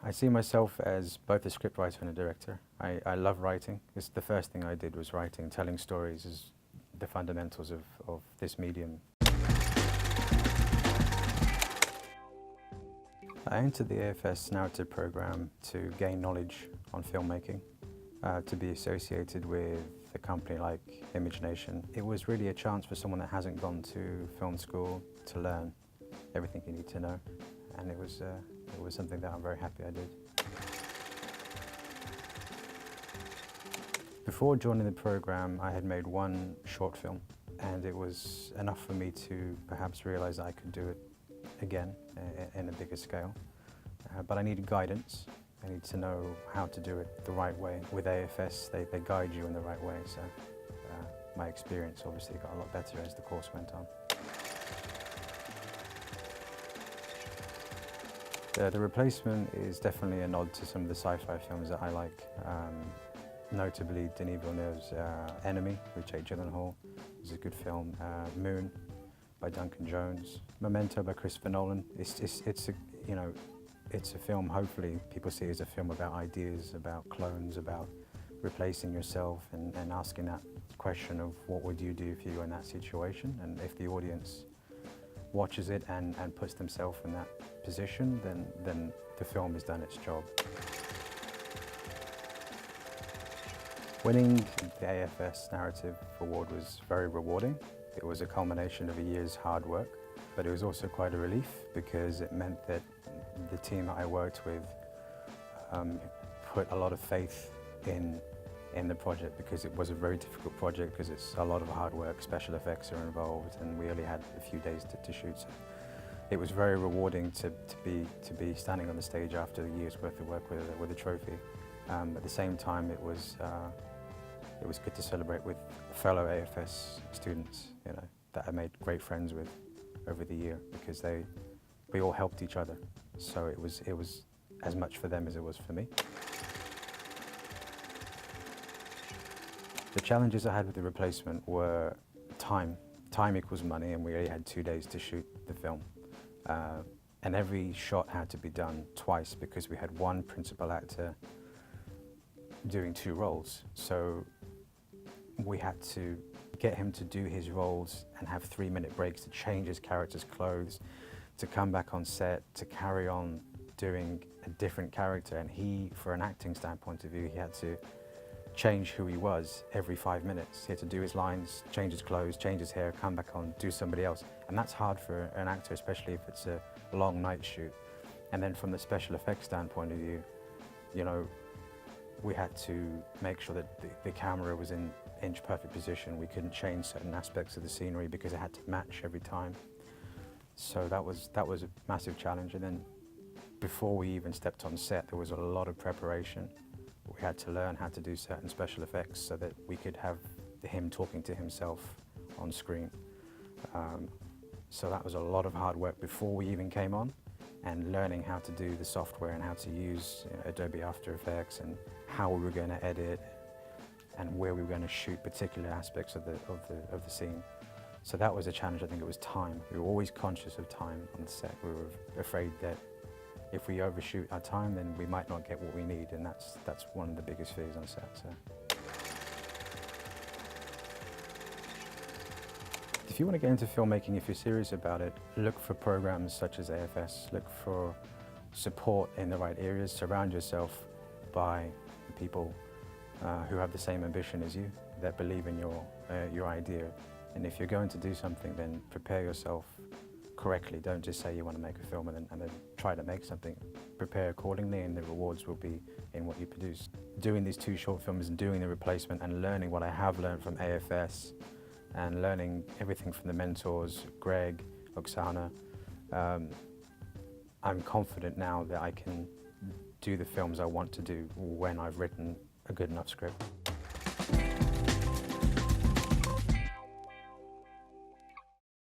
I see myself as both a scriptwriter and a director. I love writing. It's the first thing I did was writing. Telling stories is the fundamentals of this medium. I entered the AFS narrative program to gain knowledge on filmmaking, to be associated with a company like Nation. It was really a chance for someone that hasn't gone to film school to learn everything you need to know, and it was something that I'm very happy I did. Before joining the program, I had made one short film, and it was enough for me to perhaps realize that I could do it again in a bigger scale. But I needed guidance. I need to know how to do it the right way. With AFS, they guide you in the right way, so my experience obviously got a lot better as the course went on. The Replacement is definitely a nod to some of the sci-fi films that I like, notably Denis Villeneuve's Enemy with Jake Gyllenhaal is a good film. Moon by Duncan Jones. Memento by Christopher Nolan. It's a film, hopefully people see it as a film about ideas, about clones, about replacing yourself and asking that question of what would you do if you were in that situation, and if the audience watches it and puts themselves in that position, then the film has done its job. Winning the AFS Narrative Award was very rewarding. It was a culmination of a year's hard work, but it was also quite a relief because it meant that the team that I worked with put a lot of faith in the project, because it was a very difficult project because it's a lot of hard work, special effects are involved, and we only had a few days to shoot. So it was very rewarding to be standing on the stage after a year's worth of work with a trophy. At the same time, it was good to celebrate with fellow AFS students, that I made great friends with over the year, because we all helped each other. So it was as much for them as it was for me. The challenges I had with The Replacement were time. Time equals money, and we only had 2 days to shoot the film. And every shot had to be done twice because we had one principal actor doing 2 roles. So we had to get him to do his roles and have 3-minute breaks to change his character's clothes, to come back on set, to carry on doing a different character. And he, for an acting standpoint of view, he had to change who he was every 5 minutes. He had to do his lines, change his clothes, change his hair, come back on, do somebody else. And that's hard for an actor, especially if it's a long night shoot. And then from the special effects standpoint of view, we had to make sure that the camera was in inch-perfect position. We couldn't change certain aspects of the scenery because it had to match every time. So that was a massive challenge. And then before we even stepped on set, there was a lot of preparation. We had to learn how to do certain special effects so that we could have him talking to himself on screen. So that was a lot of hard work before we even came on, and learning how to do the software and how to use Adobe After Effects, and how we were going to edit and where we were going to shoot particular aspects of the scene. So that was a challenge. I think it was time. We were always conscious of time on the set. We were afraid that if we overshoot our time, then we might not get what we need, and that's one of the biggest fears on set. So. If you want to get into filmmaking, if you're serious about it, look for programs such as AFS. Look for support in the right areas. Surround yourself by people who have the same ambition as you, that believe in your idea. And if you're going to do something, then prepare yourself correctly. Don't just say you want to make a film and then try to make something. Prepare accordingly, and the rewards will be in what you produce. Doing these 2 short films and doing The Replacement and learning what I have learned from AFS and learning everything from the mentors, Greg, Oksana, I'm confident now that I can do the films I want to do when I've written a good enough script.